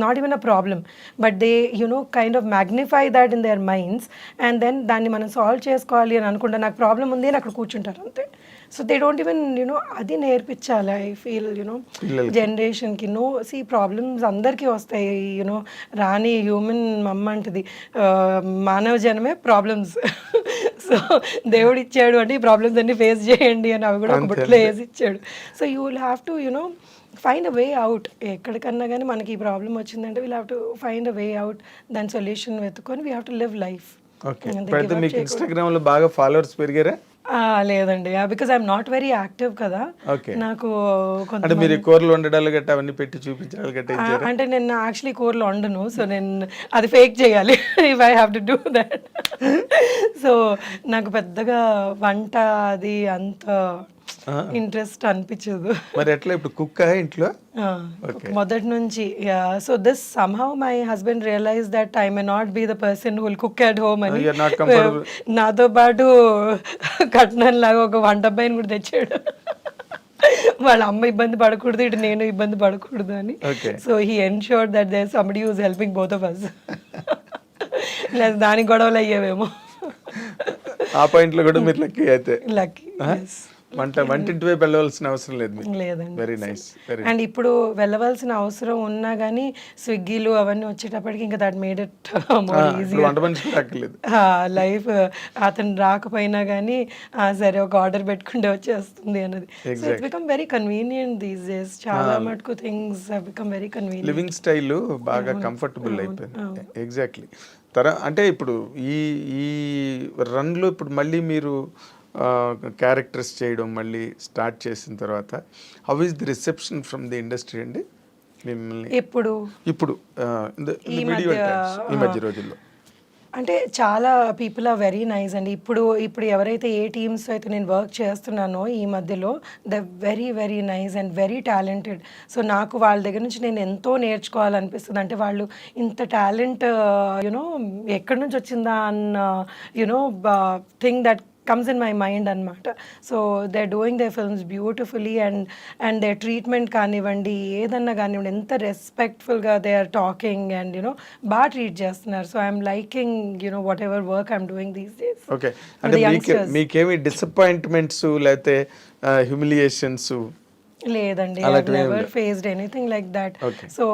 Not even a problem. But they kind of magnify that in their minds and then దాన్ని మనం solve చేసుకోవాలి అని అనుకుంటే నాకు ప్రాబ్లం ఉంది అని అక్కడ కూర్చుంటారు అంతే. సో దే డోంట్ ఈవెన్ అది నేర్పించాలి ఐ ఫీల్ పిల్లలకి. జనరేషన్కి. ప్రాబ్లమ్స్ అందరికీ వస్తాయి. రాని హ్యూమన్ మమ్మంటది మానవ జనమే ప్రాబ్లమ్స్. సో దేవుడు ఇచ్చాడు అంటే ఈ ప్రాబ్లమ్స్ అన్ని ఫేస్ చేయండి అని అవి కూడా ఒక అంతే, బుట్టలో అంతే. వేసి ఇచ్చాడు. So you will have to find a way out. ఎక్కడికన్నా కానీ మనకి ఈ ప్రాబ్లం వచ్చిందంటే we'll have to find a way out. దాని సొల్యూషన్ వెతుకొని we have to live life. Okay. ఇప్పుడైతే మీకు ఇన్‌స్టాగ్రామ్‌లో బాగా ఫాలోవర్స్ పెరిగారా? లేదండి, because I'm not very active కదా. ఓకే. నాకు అంటే మీరు ఈ కూరలు వండడాలు గట్టా అవన్నీ పెట్టి చూపించడాలు గట్టా ఇచ్చారా? అంటే నేను యాక్చువల్లీ కూరలు వండను. సో నేను అది ఫేక్ చేయాలి if I have to do that. So నాకు పెద్దగా వంట అది అంత ఆ! ఇంట్రెస్ట్ అనిపించదు. మరి ఎట్లా ఇప్పుడు కుక్కా ఇంట్లో? ఓకే. మొదటి నుంచి so this somehow my husband realize that I may not be the person who will cook at home అని. You are not comfortable. నాతో పాటు కట్నం లాగా ఒక వంట అబ్బాయిని కూడా తెచ్చాడు. వాళ్ళ అమ్మ ఇబ్బంది పడకూడదు, ఇటు నేను ఇబ్బంది పడకూడదు అని. Okay. So he ensured that there somebody who is helping both of us. లేదా దానికి గొడవలు అయ్యేవేమో. ఆ పాయింట్లో కూడా మీరు లక్కీ అయితే. లక్కీ. వంటింటి వైపు వెళ్ళవలసిన అవసరం లేదు మీకు. లేదండి. Very nice. వెరీ అండ్ ఇప్పుడు వెళ్ళవలసిన అవసరం ఉన్నా కానీ స్విగ్గీలు అవన్నీ వచ్చేటప్పటికి ఇంకా that made it more easy. వంట మనిషి కూడా అక్కర్లేదు. లైఫ్ అతను రాకపోయినా కానీ సరే ఒక ఆర్డర్ పెట్టుకుంటే వచ్చేస్తుంది అన్నది. So it's become very convenient these days. చాలా మటుకు things have become very convenient. Living style బాగా కంఫర్టబుల్ అయిపోయింది. ఎగ్జాక్ట్లీ. అంటే ఇప్పుడు ఈ ఈ రన్లో ఇప్పుడు మళ్ళీ మీరు క్యారెక్టర్స్ చేయడం మళ్ళీ స్టార్ట్ చేసిన తర్వాత how is the reception from the industry అండి మిమ్మల్ని ఇప్పుడు ఈ మధ్య రోజుల్లో? అంటే చాలా పీపుల్ ఆర్ వెరీ నైస్ అండి. ఇప్పుడు ఎవరైతే ఏ టీమ్స్ అయితే నేను వర్క్ చేస్తున్నానో ఈ మధ్యలో the very very nice and very talented. So నాకు వాళ్ళ దగ్గర నుంచి నేను ఎంతో నేర్చుకోవాలనిపిస్తుంది. అంటే వాళ్ళు ఇంత టాలెంట్ ఎక్కడి నుంచి వచ్చిందా అన్న thing that comes in my mind అనమాట. So they are doing they films beautifully and they treatment కానివ్వండి ఏదన్నా కానివ్వండి ఎంత రెస్పెక్ట్ఫుల్గా దే ఆర్ టాకింగ్ అండ్ బాగా ట్రీట్ చేస్తున్నారు. So I'm liking whatever work I'm doing these days. Okay. అంటే మీకేమి డిసప్పాయింట్మెంట్స్ లేకపోతే హ్యూమిలియేషన్స్? లేదండి, I never faced anything like that. So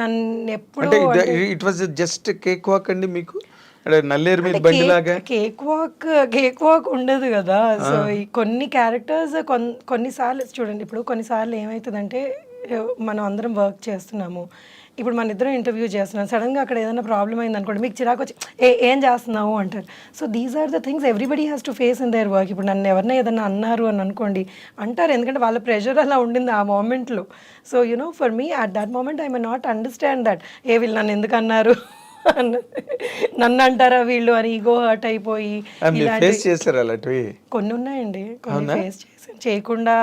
నన్ను ఎప్పుడు అంటే it was just cakewalk అండి మీకు? అంటే నల్లేరు మీద బండిలాగా కేక్ వాక్ ఉండదు కదా. సో ఈ కొన్ని క్యారెక్టర్స్ కొన్నిసార్లు చూడండి, ఇప్పుడు కొన్నిసార్లు ఏమవుతుందంటే మనం అందరం వర్క్ చేస్తున్నాము, ఇప్పుడు మన ఇద్దరం ఇంటర్వ్యూ చేస్తున్నాం, సడన్గా అక్కడ ఏదైనా ప్రాబ్లం అయింది అనుకోండి, మీకు చిరాకు వచ్చి ఏం చేస్తున్నావు అంటారు. So these are the things everybody has to face in their work. ఇప్పుడు నన్ను ఎవరైనా ఏదైనా అన్నారు అని అనుకోండి అంటారు, ఎందుకంటే వాళ్ళ ప్రెషర్ అలా ఉండింది ఆ మూమెంట్లో. So for me at that moment I may not understand that వీళ్ళు నన్ను ఎందుకు అన్నారు, నన్ను అంటారా వీళ్ళు అని ఈగో హర్ట్ అయిపోయి కొన్ని ఉన్నాయండి. కొన్ని ఫేస్ చేసాను, చేయకుండా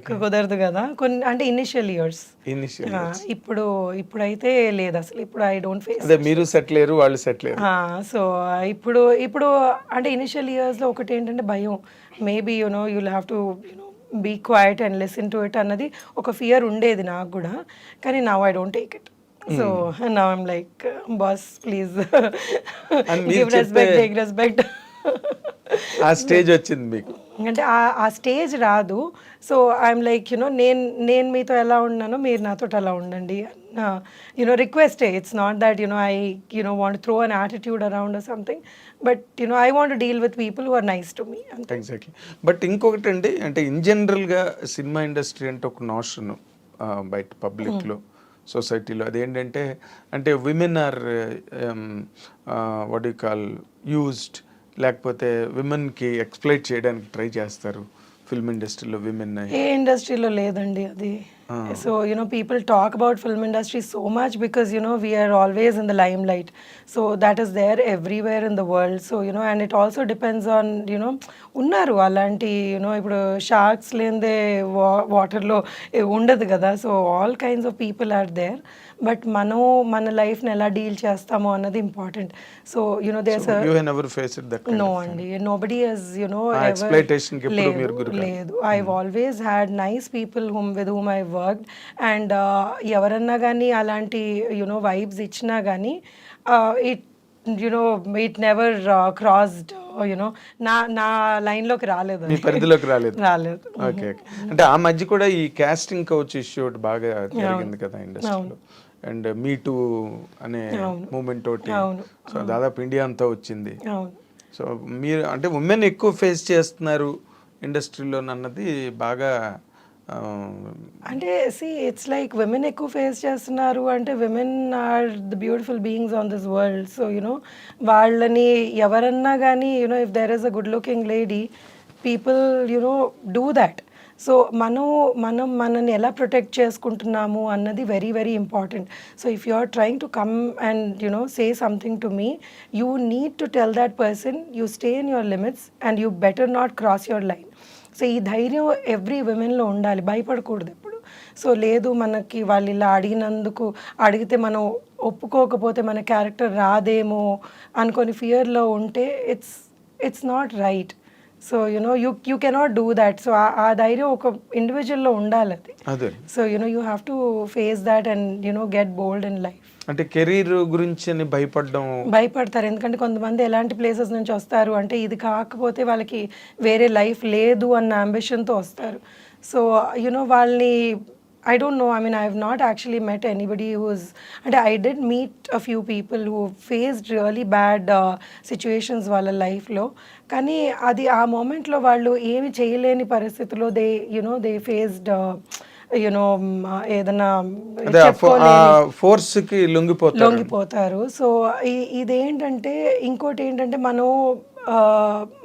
కుదరదు కదా కొన్ని. అంటే ఇనిషియల్ ఇయర్స్. ఇప్పుడైతే లేదు అసలు. ఇప్పుడు ఐ డోంట్ ఫేస్. మీరు సెటిల్ అయ్యారు, వాళ్ళు సెటిల్ అయ్యారు. సో ఇప్పుడు అంటే ఇనిషియల్ ఇయర్స్లో ఒకటి ఏంటంటే భయం. Maybe you'll have to be quiet and listen to it అన్నది ఒక ఫియర్ ఉండేది నాకు కూడా. కానీ now I don't take it. So now I'm like, boss, please give respect, take respect. ఆ స్టేజ్ వచ్చింది మీకు? అంటే ఆ స్టేజ్ రాదు. సో ఐఎమ్ లైక్ నేను మీతో ఎలా ఉన్నానో మీరు నాతో అలా ఉండండి request. It's not that I want throw an attitude around or something, but I want deal with people who are nice to me. Exactly. But ఇంకొకటి అండి, అంటే ఇన్ జనరల్గా సినిమా ఇండస్ట్రీ అంటే ఒక నోషన్ బయట పబ్లిక్లో సొసైటీలో అదేంటంటే అంటే women are what you call used, లేకపోతే విమెన్కి ఎక్స్ప్లైట్ చేయడానికి ట్రై చేస్తారు ఫిల్మ్ ఇండస్ట్రీలో విమెన్. ఏ ఇండస్ట్రీలో లేదండి అది. So people talk about film industry so much because we are always in the limelight. So that is there everywhere in the world. So and it also depends on ఉన్నారు అలాంటి ఇప్పుడు sharks లేనిదే వాటర్లో ఉండదు కదా. So all kinds of people are there. But మనం మన లైఫ్ని ఎలా డీల్ చేస్తామో అన్నది important. So you know there's you have never faced that no అండి, నోబడీ హస్ exploitation కి ఎప్పుడు మీరు గురి కాలేదు. లేదు. I always had nice people with whom I worked. And ఎవరన్నా కానీ అలాంటి వైబ్స్ ఇచ్చినా కానీ ఇట్ ఇట్ నెవర్ క్రాస్డ్ నా లైన్లోకి రాలేదు, మీ పరిధిలోకి రాలేదు. రాలేదు. Okay okay. అంటే ఆ మధ్య కూడా ఈ కాస్టింగ్ కౌచ్ ఇష్యూ ఒకటి బాగా జరిగింది కదా ఇండస్ట్రీలో, అండ్ మీ టూ అనే మూమెంట్ ఒకటి, సో దాదాపు ఇండియా అంతా వచ్చింది. అవును. సో మీరు అంటే ఉమెన్ ఎక్కువ ఫేస్ చేస్తున్నారు ఇండస్ట్రీలో అన్నది బాగా అంటే ఇట్స్ లైక్ విమెన్ ఎక్కువ ఫేస్ చేస్తున్నారు అంటే women are the beautiful beings on this world. So వాళ్ళని ఎవరన్నా కానీ if there is a good looking lady, people do that. So మనని ఎలా ప్రొటెక్ట్ చేసుకుంటున్నాము అన్నది very very important. So if you are trying to come and say something to me, you need to tell that person you stay in your limits and you better not cross your line. So ఈ ధైర్యం every విమెన్లో ఉండాలి, భయపడకూడదు ఎప్పుడు. So లేదు మనకి వాళ్ళు ఇలా అడిగితే మనం ఒప్పుకోకపోతే మన క్యారెక్టర్ రాదేమో అనుకొని ఫియర్లో ఉంటే it's not right. So you cannot do that. So ఆ ధైర్యం ఒక ఇండివిజువల్లో ఉండాలి అది. So you have to face that and get bold in life. అంటే కెరీర్ గురించి అని భయపడతారు, ఎందుకంటే కొంతమంది ఎలాంటి ప్లేసెస్ నుంచి వస్తారు అంటే ఇది కాకపోతే వాళ్ళకి వేరే లైఫ్ లేదు అన్న అంబిషన్తో వస్తారు. సో వాళ్ళని I don't know. I mean, I have not actually met anybody అంటే I did meet a few people who faced really bad situations వాళ్ళ లైఫ్లో. కానీ అది ఆ మూమెంట్లో వాళ్ళు ఏమి చేయలేని పరిస్థితుల్లో దే ఫేస్డ్ ఏదైనా ఫోర్స్ కి లొంగిపోతారు. సో ఇదేంటంటే ఇంకోటి ఏంటంటే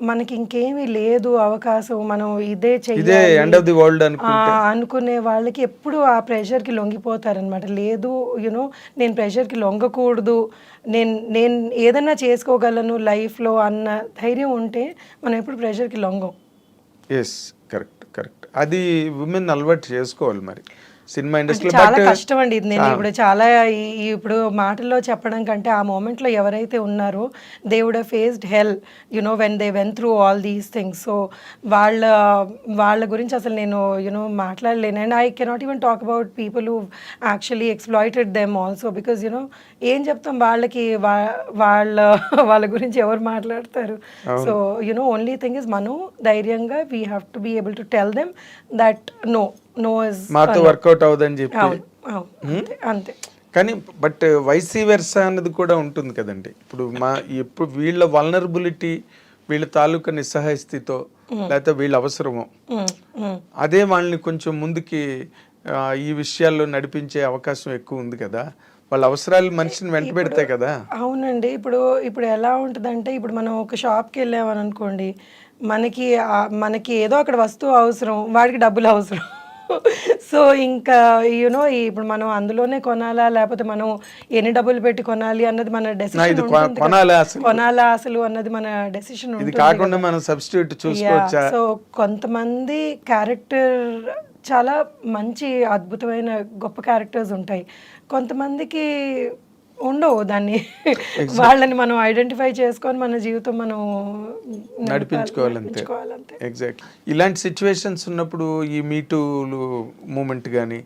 మనకి ఇంకేమీ లేదు అవకాశం, మనం ఇదే చెయ్యాలి అనుకునే వాళ్ళకి ఎప్పుడు ఆ ప్రెషర్కి లొంగిపోతారనమాట. లేదు నేను ప్రెషర్కి లొంగకూడదు, నేను ఏదన్నా చేసుకోగలను లైఫ్లో అన్న ధైర్యం ఉంటే మనం ఎప్పుడు ప్రెషర్కి లొంగం. Yes, correct correct. అది ఉమెన్ అలవాటు చేసుకోవాలి. మరి సినిమా ఇండస్ట్రీ చాలా కష్టం అండి ఇది. నేను ఇప్పుడు చాలా ఇప్పుడు మాటల్లో చెప్పడం కంటే ఆ మూమెంట్లో ఎవరైతే ఉన్నారో they would have faced hell when they went through all these things. So వాళ్ళ గురించి అసలు నేను మాట్లాడలేను. And I cannot even talk about people who actually exploited them also, because ఏం చెప్తాం వాళ్ళకి, వాళ్ళ గురించి ఎవరు మాట్లాడతారు. సో ఓన్లీ థింగ్ ఇస్ మనం ధైర్యంగా we have to be able to tell them that మాతో వర్కౌట్ అవుదని చెప్పి. అంతే. కానీ బట్ వైసీ వెర్సా అన్నది కూడా ఉంటుంది కదండి. ఇప్పుడు వీళ్ళ వల్నరబిలిటీ, వీళ్ళ తాలూకా నిస్సహాయ స్థితితో లేకపోతే వీళ్ళ అవసరమో అదే వాళ్ళని కొంచెం ముందుకి ఈ విషయాల్లో నడిపించే అవకాశం ఎక్కువ ఉంది కదా. వాళ్ళ అవసరాలు మనిషిని వెంట పెడతాయి కదా. అవునండి. ఇప్పుడు ఎలా ఉంటుందంటే, ఇప్పుడు మనం ఒక షాప్కి వెళ్ళామని అనుకోండి, మనకి ఏదో అక్కడ వస్తువు అవసరం, వాడికి డబ్బులు అవసరం. సో ఇంకా ఇప్పుడు మనం అందులోనే కొనాలా లేకపోతే మనం ఎన్ని డబ్బులు పెట్టి కొనాలి అన్నది మన డెసిషన్, కొనాలా అసలు అన్నది మన డెసిషన్ ఉంటుంది. సో కొంతమంది క్యారెక్టర్ చాలా మంచి అద్భుతమైన గొప్ప క్యారెక్టర్స్ ఉంటాయి, కొంతమందికి ఉండవు. దాన్ని వాళ్ళని మనం ఐడెంటిఫై చేసుకొని మన జీవితం మనం నడిపించుకోవాలంతే. ఎగ్జాక్ట్లీ. ఇలాంటి సిచ్యువేషన్స్ ఉన్నప్పుడు ఈ మీటూలు మూమెంట్ కానీ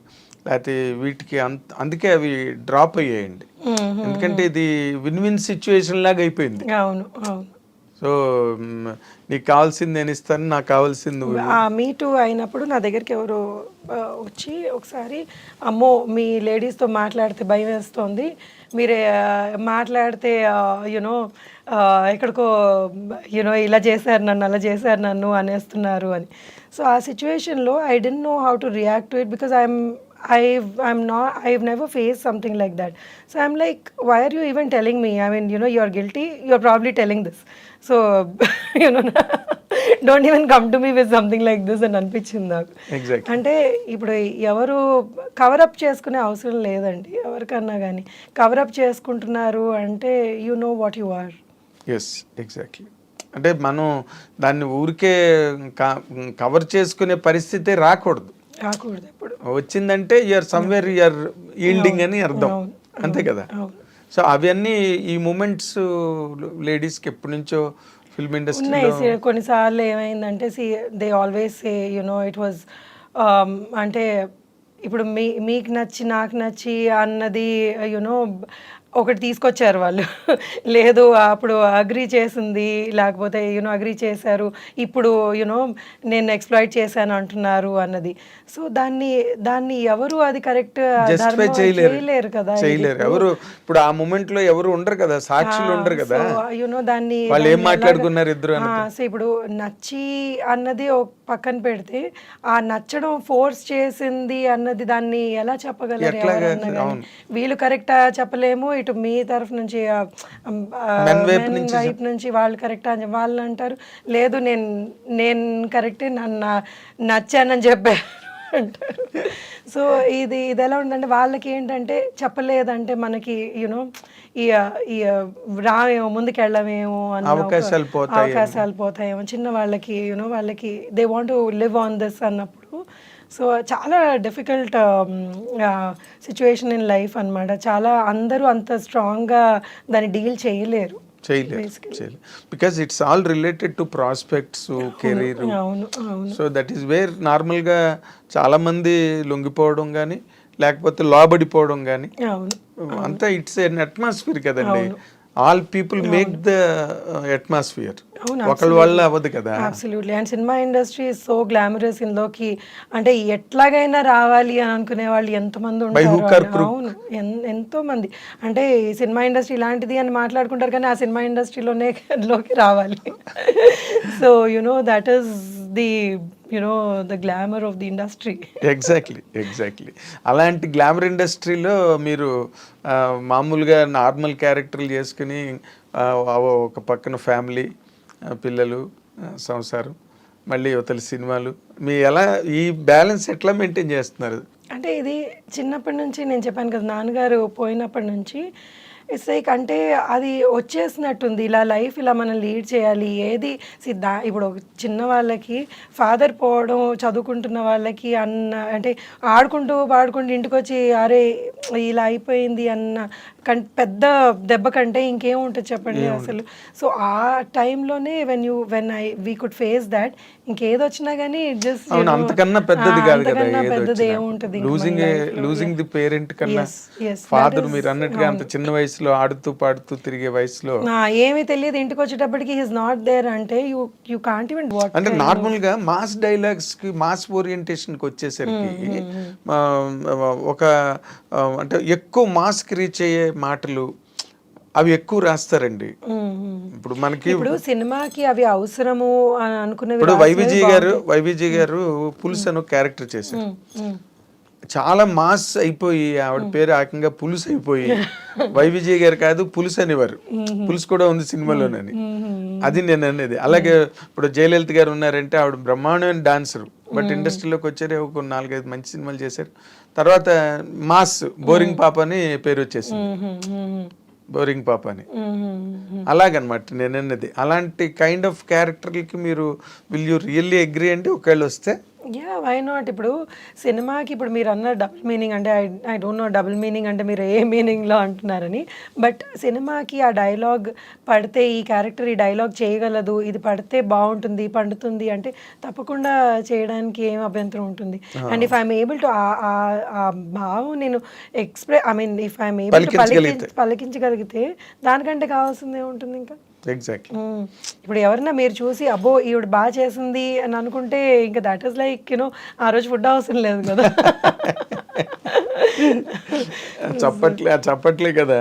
లేకపోతే వీటికి అందుకే అవి డ్రాప్ అయ్యాయండి. ఎందుకంటే ఇది విన్ విన్ సిచ్యువేషన్ లాగా అయిపోయింది. అవును అవును. సో నీకు కావాల్సింది నేను ఇస్తాను, నాకు కావాల్సింది. మీటూ అయినప్పుడు నా దగ్గరికి ఎవరు వచ్చి ఒకసారి, అమ్మో మీ లేడీస్తో మాట్లాడితే భయం వేస్తుంది, మీరే మాట్లాడితే ఎక్కడికో ఇలా చేశారు నన్ను, అలా చేశారు నన్ను అనేస్తున్నారు అని. సో ఆ సిచ్యువేషన్లో I don't know how to react to it, because I've never faced something like that. So I'm like, why are you even telling me? I mean, you're guilty, you're probably telling this. So, don't even come to me with something like this అని అనిపించింది నాకు. అంటే ఇప్పుడు ఎవరు cover up చేసుకునే అవసరం లేదండి ఎవరికన్నా కానీ. కవరప్ చేసుకుంటున్నారు అంటే you know what you are. Yes, exactly. అంటే మనం దాన్ని ఊరికే కవర్ చేసుకునే పరిస్థితి రాకూడదు. రాకూడదు ఎప్పుడు. వచ్చిందంటే యూఆర్ సమ్వేర్ యూఆర్ ఈల్డింగ్ అని అర్థం, అంతే కదా. సో అవన్నీ ఈ మూమెంట్స్ లేడీస్కి ఎప్పటి నుంచో ఫిల్మ్ ఇండస్ట్రీలో ఉన్నాయి. కొన్నిసార్లు ఏమైందంటే they always say you know it was అంటే ఇప్పుడు మీకు నచ్చి నాకు నచ్చి అన్నది యునో ఒకటి తీసుకొచ్చారు వాళ్ళు. లేదు అప్పుడు అగ్రీ చేసింది, లేకపోతే యూనో అగ్రీ చేశారు, ఇప్పుడు యూనో నేను ఎక్స్ప్లాయిట్ చేశాను అంటున్నారు అన్నది. సో దాన్ని ఎవరు అది కరెక్ట్ జస్టిఫై చేయలేరు కదా. చేయలేరు ఎవరు. ఇప్పుడు ఆ మూమెంట్ లో ఎవరు ఉండరు కదా, సాక్షులు ఉండరు కదా. యూనో దాన్ని వాళ్ళు ఏం మాట్లాడుకున్నారు ఇద్దరు. సో ఇప్పుడు నచ్చి అన్నది ఒక పక్కన పెడితే ఆ నచ్చడం ఫోర్స్ చేసింది అన్నది దాన్ని ఎలా చెప్పగలరు ఎవరన్నా కానీ. వీళ్ళు కరెక్టా చెప్పలేము, ఇటు మీ తరఫు నుంచి వైపు నుంచి వాళ్ళు కరెక్టా అని వాళ్ళు అంటారు. లేదు నేను కరెక్టే, నన్ను నచ్చానని చెప్పారు అంటారు. సో ఇది ఎలా ఉందంటే వాళ్ళకి ఏంటంటే చెప్పలేదంటే మనకి యూనో ఈ రామేమో ముందుకెళ్ళమేమో అన్న అవకాశాలు పోతాయేమో చిన్న వాళ్ళకి యూనో వాళ్ళకి they want to live on this అన్నప్పుడు. సో చాలా డిఫికల్ట్ సిచ్యువేషన్ ఇన్ లైఫ్ అనమాట. చాలా అందరూ అంత స్ట్రాంగ్గా దాన్ని డీల్ చేయలేరు. Because it's all related to prospects, career. So that is where నార్మల్గా చాలా మంది లొంగిపోవడం కానీ లేకపోతే లోబడిపోవడం కానీ అంతా ఇట్స్ ఎన్ అట్మాస్ఫియర్ కదండి. All people make the atmosphere, ఒకళ్ళ వల్ల అవ్వదు కదా. Absolutely. And cinema industry is so glamorous. ఇందులోకి అంటే ఎట్లాగైనా రావాలి అని అనుకునే వాళ్ళు ఎంతమంది ఉంటారు. అవును, ఎంతో మంది. అంటే సినిమా ఇండస్ట్రీ ఇలాంటిది అని మాట్లాడుకుంటారు కానీ ఆ సినిమా ఇండస్ట్రీలోకి రావాలి. So you know that is the the glamour of the industry. Exactly. అలాంటి గ్లామర్ ఇండస్ట్రీలో మీరు మామూలుగా నార్మల్ క్యారెక్టర్లు చేసుకుని ఒక పక్కన ఫ్యామిలీ, పిల్లలు, సంసారం, మళ్ళీ యువతల సినిమాలు, మీ ఎలా ఈ బ్యాలెన్స్ ఎట్లా మెయింటైన్ చేస్తున్నారు? అంటే ఇది చిన్నప్పటి నుంచి నేను చెప్పాను కదా, నాన్నగారు పోయినప్పటి నుంచి ఇట్స్ లైక్ అంటే అది వచ్చేసినట్టుంది. ఇలా లైఫ్ ఇలా మనం లీడ్ చేయాలి. ఏది ఇప్పుడు చిన్న వాళ్ళకి ఫాదర్ పోవడం, చదువుకుంటున్న వాళ్ళకి అంటే ఆడుకుంటూ పాడుకుంటూ ఇంటికి వచ్చి అరే ఇలా అయిపోయింది అన్న పెద్ద దెబ్బ కంటే ఇంకేం ఉంటుంది చెప్పండి అసలు. సో ఆ టైంలోనే వీ కుడ్ ఫేస్ దాట్. ఇంకేదొచ్చినా కానీ జస్ట్ అంతకన్నా పెద్దది కాదు కదా, పెద్దది ఏముంటుంది. లూజింగ్ ది పేరెంట్ కన్నా ఫాదర్ మీరు అన్నట్టుగా అంత చిన్న వయసులో ఆడుతూ పాడుతూ తిరిగే వయసులో ఏమీ తెలియదు, ఇంటికి వచ్చేటప్పటికి హీస్ నాట్ దేర్ అంటే యూ కాంట్ ఈవెన్ వాట్. అంటే నార్మల్ గా మాస్ డైలాగ్స్ కి, మాస్ ఓరియంటేషన్ కి వచ్చేసరికి ఒక అంటే ఎక్కువ మాస్ కి రీచ్ అయ్యే మాటలు అవి ఎక్కువ రాస్తారండి. ఇప్పుడు మనకి సినిమాకి అవి అవసరము అని అనుకునేవి. ఇప్పుడు వైవిజీ గారు పులుసు అని క్యారెక్టర్ చేశారు, చాలా మాస్ అయిపోయి ఆవిడ పేరు ఏకంగా పులుసు అయిపోయి వైవిజయ్ గారు కాదు పులుసు అనేవారు. పులుసు కూడా ఉంది సినిమాలోనని, అది నేను అనేది. అలాగే ఇప్పుడు జయలలిత గారు ఉన్నారంటే ఆవిడ బ్రహ్మాండమైన డాన్సర్, బట్ ఇండస్ట్రీలోకి వచ్చారు, ఒక 4-5 మంచి సినిమాలు చేశారు. తర్వాత మాస్ బోరింగ్ పాప అని పేరు వచ్చేసింది, బోరింగ్ పాప అని. అలాగనమాట నేను అన్నది. అలాంటి కైండ్ ఆఫ్ క్యారెక్టర్లకి మీరు విల్ యూ రియల్లీ అగ్రీ అంటే ఒకవేళ వస్తే? Yeah, why not. ఇప్పుడు సినిమాకి ఇప్పుడు మీరు అన్న డబుల్ మీనింగ్ అంటే I don't know double meaning అంటే మీరు ఏ మీనింగ్లో అంటున్నారని. బట్ సినిమాకి ఆ డైలాగ్ పడితే ఈ క్యారెక్టర్ ఈ డైలాగ్ చేయగలదు, ఇది పడితే బాగుంటుంది, పండుతుంది అంటే తప్పకుండా చేయడానికి ఏం అభ్యంతరం ఉంటుంది. And if I'm able to ఆ భావం నేను ఇఫ్ ఐఎమ్ ఏబుల్ టు పలికించగలిగితే దానికంటే కావాల్సింది ఏముంటుంది ఇంకా. ఎగ్జాక్ట్లీ. ఇప్పుడు ఎవరన్నా మీరు చూసి అబ్బో ఈవిడ బాగా చేసింది అని అనుకుంటే ఇంకా దట్ ఈస్ లైక్ ఆ రోజు ఫుడ్ అవసరం లేదు కదా. చెప్పట్లే కదా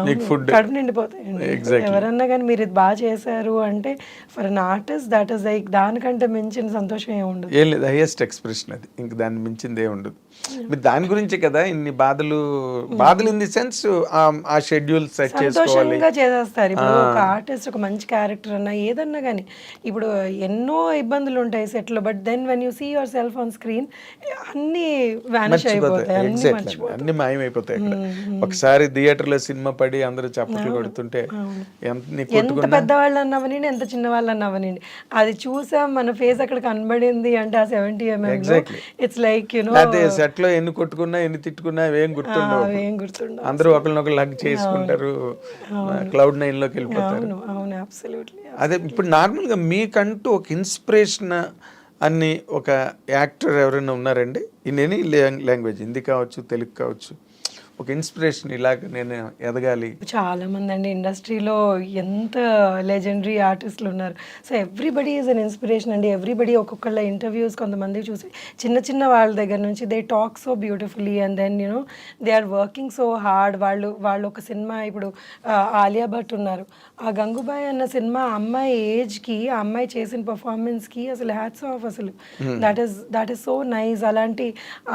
నీకు ఫుడ్, కడుపు నిండిపోతాయి. ఎవరన్నా కానీ మీరు ఇది బాగా చేశారు అంటే for an artist that is like దానికంటే మించిన సంతోషం ఏమి ఉండదు. ఏం లేదు, హైయెస్ట్ ఎక్స్ప్రెషన్ అది, ఇంక దాన్ని మించింది ఏమి ఉండదు. మీరు దాని గురించే కదా ఇన్ని బాధలు ఇన్ ది సెన్స్ ఆ షెడ్యూల్ సెట్ చేసుకోవాలి. సంతోషంగా చేసేస్తారు. ఇప్పుడు ఒక ఆర్టిస్ట్ ఒక మంచి క్యారెక్టర్ అన్నా ఏదన్నా కానీ ఇప్పుడు ఎన్నో ఇబ్బందులు ఉంటాయి సెట్లో, but then when you see yourself on screen అన్నీ వ్యానిష్ అయిపోతాయి, అన్నీ ఎగ్జాక్ట్లీ మర్చిపోతాయి. అన్ని మాయమైపోతాయి అక్కడ. ఒకసారి థియేటర్లో సినిమా పడి అందరూ చప్పట్లు కొడుతుంటే ఎంత పెద్దవాళ్ళు అన్నవనండి, ఎంత చిన్నవాళ్ళు అన్నవనండి, అది చూసాం మన ఫేస్ అక్కడ కనబడింది అంటే ఆ 70 mm ఇట్స్ లైక్ యునో అదే సెట్ లో ఎన్ని కొట్టుకున్నా ఎన్ని తిట్టుకున్నా అవేం గుర్తుండవు. ఏం గుర్తుండవు. అందరూ ఒకరినొకరు హగ్ చేసుకుంటారు, క్లౌడ్ 9 లోకి వెళ్ళిపోతారు. అవును, అబ్సల్యూట్లీ. అదే ఇప్పుడు నార్మల్ గా మీకంటూ ఒక ఇన్స్పిరేషన్ అని ఒక యాక్టర్ ఎవరైనా ఉన్నారండి ఇన్ ఎనీ లాంగ్వేజ్, హిందీ కావచ్చు తెలుగు కావచ్చు, ఒక ఇన్స్పిరేషన్ ఇలాగ నేను ఎదగాలి? చాలా మంది అండి ఇండస్ట్రీలో ఎంత లెజెండరీ ఆర్టిస్టులు ఉన్నారు. So everybody is an inspiration అండి. ఎవ్రీబడి ఒక్కొక్కళ్ళ ఇంటర్వ్యూస్ కొంతమంది చూసి చిన్న చిన్న వాళ్ళ దగ్గర నుంచి they talk so beautifully and then you know they are working so hard. వాళ్ళు ఒక సినిమా ఇప్పుడు ఆలియా భట్ ఉన్నారు, ఆ గంగూబాయ్ అన్న సినిమా అమ్మాయి ఏజ్కి ఆ అమ్మాయి చేసిన పర్ఫార్మెన్స్కి అసలు హ్యాట్స్ ఆఫ్. అసలు దట్ ఈస్ సో నైస్. అలాంటి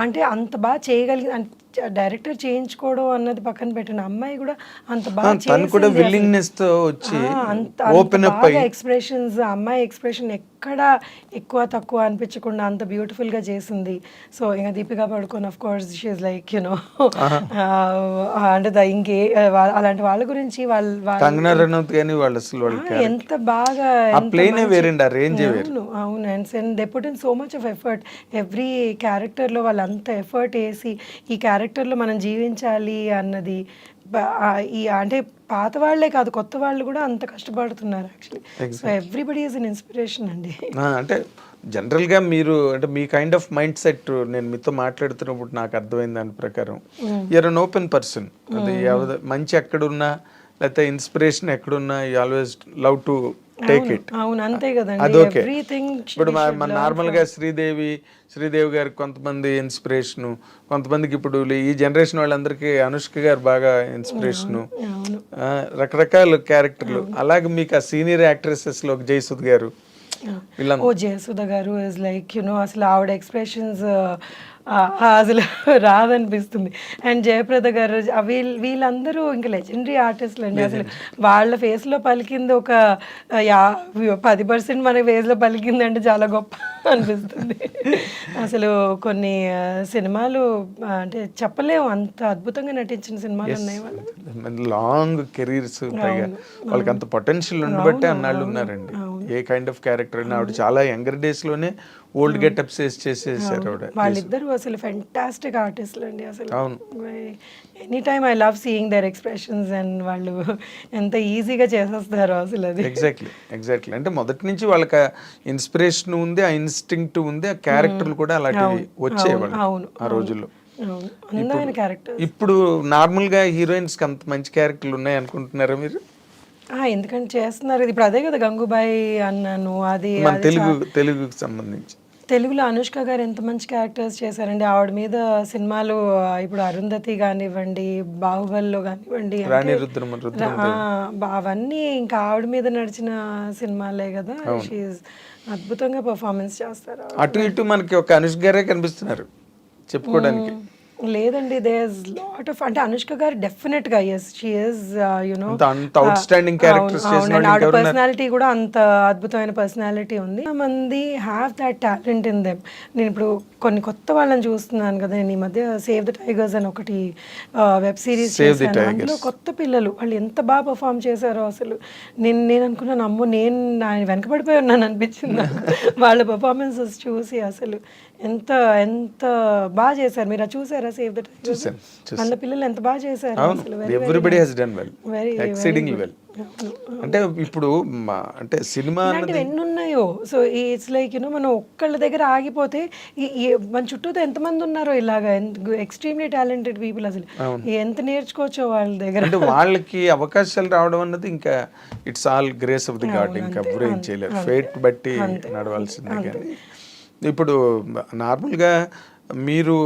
అంటే అంత బాగా చేయగలిగి డైరెక్టర్ చేయించుకోవడం అన్నది పక్కన పెట్టిన అమ్మాయి కూడా అంత బాగా ఎక్స్ప్రెషన్స్, అమ్మాయి ఎక్స్ప్రెషన్ ఎక్కడ ఎక్కువ తక్కువ అనిపించకుండా అంత బ్యూటిఫుల్ గా చేసింది. సో ఇంకా Deepika Padukone of course she is like you know అంటే ఇంకే అలాంటి వాళ్ళ గురించి ఎంత బాగా అవును. And they put in so much of effort. Every character లో వాళ్ళు అంత ఎఫర్ట్ వేసి ఈ క్యారెక్టర్లో మనం జీవించాలి అన్నది ఈ అంటే పాత వాళ్ళే కాదు కొత్త వాళ్ళు కూడా అంత కష్టపడుతున్నారు actually. So everybody is an inspiration అండి. అంటే జనరల్గా మీరు అంటే మీ కైండ్ ఆఫ్ మైండ్ సెట్ నేను మీతో మాట్లాడుతున్నప్పుడు నాకు అర్థమైంది దాని ప్రకారం యూఆర్ అన్ ఓపెన్ పర్సన్. అది మంచి ఎక్కడున్నా లేకపోతే ఇన్స్పిరేషన్ ఎక్కడున్నా you always love to take it. అవును, అంతే కదండి. అదొకే. ఇప్పుడు నార్మల్ గా శ్రీదేవి గారికి కొంతమంది ఇన్స్పిరేషను, కొంతమందికి ఇప్పుడు ఈ జనరేషన్ వాళ్ళందరికీ అనుష్క గారు బాగా ఇన్స్పిరేషను, రకరకాల క్యారెక్టర్లు. అలాగే మీకు ఆ సీనియర్ యాక్ట్రెసెస్ లో జయసుధ గారు, జయసుధ గారు ఇస్ లైక్ యునో అసలు ఆవిడ ఎక్స్ప్రెషన్స్ అసలు రాదనిపిస్తుంది. అండ్ జయప్రద గారు వీళ్ళందరూ ఇంకా లెజెండరీ ఆర్టిస్టులు అండి. అసలు వాళ్ళ ఫేస్లో పలికింది ఒక 10% మన ఫేస్లో పలికింది అంటే చాలా గొప్ప అనిపిస్తుంది. అసలు కొన్ని సినిమాలు అంటే చెప్పలేము, అంత అద్భుతంగా నటించిన సినిమాలు ఉన్నాయి వాళ్ళు. లాంగ్ కెరీర్స్, వాళ్ళకి అంత పొటెన్షియల్ ఉండబట్టే అన్నాళ్ళు ఉన్నారండి. ఏ కైండ్ ఆఫ్ క్యారెక్టర్ అయినా ఆవిడ చాలా యంగర్ డేస్ లోనే ఓల్డ్ గెటప్స్ చేసేసారు ఆవిడ. వాళ్ళిద్దరు అసలు ఫెంటాస్టిక్ ఆర్టిస్టులు అండి. అసలు any time I love seeing their expressions and వాళ్ళు ఎంత ఈజీగా చేసేస్తారు అసలు అది. ఎగ్జాక్ట్లీ అంటే మొదటి నుంచి వాళ్ళకి ఇన్స్పిరేషన్ ఉంది, ఆ ఇన్స్టింక్ట్ ఉంది, ఆ క్యారెక్టర్లు కూడా అలాంటివి వచ్చేవాళ్ళు ఆ రోజుల్లో. ఇప్పుడు నార్మల్ గా హీరోయిన్స్ కి అంత మంచి క్యారెక్టర్లు ఉన్నాయి అనుకుంటున్నారా మీరు? ఎందుకంటే చేస్తున్నారు. ఇప్పుడు అదే కదా గంగూబాయి అన్నాను, అది తెలుగుకి సంబంధించి తెలుగులో అనుష్క గారు ఎంత మంచి క్యారెక్టర్స్ చేశారండి. ఆవిడ మీద సినిమాలు ఇప్పుడు అరుంధతి కానివ్వండి, బాహుబలిలో కానివ్వండి, అవన్నీ ఇంకా ఆవిడ మీద నడిచిన సినిమాలే కదా. షీఈస్ అద్భుతంగా పర్ఫార్మెన్స్ చేస్తారు. అటు ఇటు మనకి ఒక అనుష్క గారే కనిపిస్తున్నారు చెప్పుకోవడానికి. లేదండి, దేర్ ఇస్ లాట్ ఆఫ్ అంటే అనుష్క గారు డెఫినెట్ గా yes she is you know outstanding characters చేసినోళ్ళు ఆవిడ పర్సనాలిటీ కూడా అంత అద్భుతమైన పర్సనాలిటీ ఉంది. మంది have that talent in them. నేను ఇప్పుడు కొన్ని కొత్త వాళ్ళని చూస్తున్నాను కదా, నేను ఈ మధ్య సేవ్ ద టైగర్స్ అని ఒకటి వెబ్ సిరీస్ చేశాను. అందులో కొత్త పిల్లలు వాళ్ళు ఎంత బాగా పర్ఫామ్ చేశారో అసలు నేను అనుకున్నాను అమ్మో నేను ఆయన వెనకబడిపోయి ఉన్నాను అనిపించింది వాళ్ళ పర్ఫార్మెన్సెస్ చూసి. అసలు ఎంత ఎంత బాగా చేశారు. మీరు చూసారా సేవ్ ద టైగర్స్? వాళ్ళ పిల్లలు ఎంత బాగా చేశారు అసలు. Everybody has done well, exceedingly well. అంటే ఇప్పుడు అంటే సినిమా ఎన్ని ఉన్నాయో. సో ఇట్స్ లైక్ యూనో మనం ఒక్కళ్ళ దగ్గర ఆగిపోతే మన చుట్టూతో ఎంతమంది ఉన్నారో ఇలాగా ఎక్స్ట్రీమ్లీ టాలెంటెడ్ పీపుల్. అసలు ఎంత నేర్చుకోవచ్చో వాళ్ళ దగ్గర. అంటే వాళ్ళకి అవకాశాలు రావడం అన్నది ఇంకా it's all grace of the God. ఇంకా ఎవరు ఏం చేయలేరు, ఫేట్ బట్టి నడవాల్సిందే. కానీ ఇప్పుడు నార్మల్గా మీరు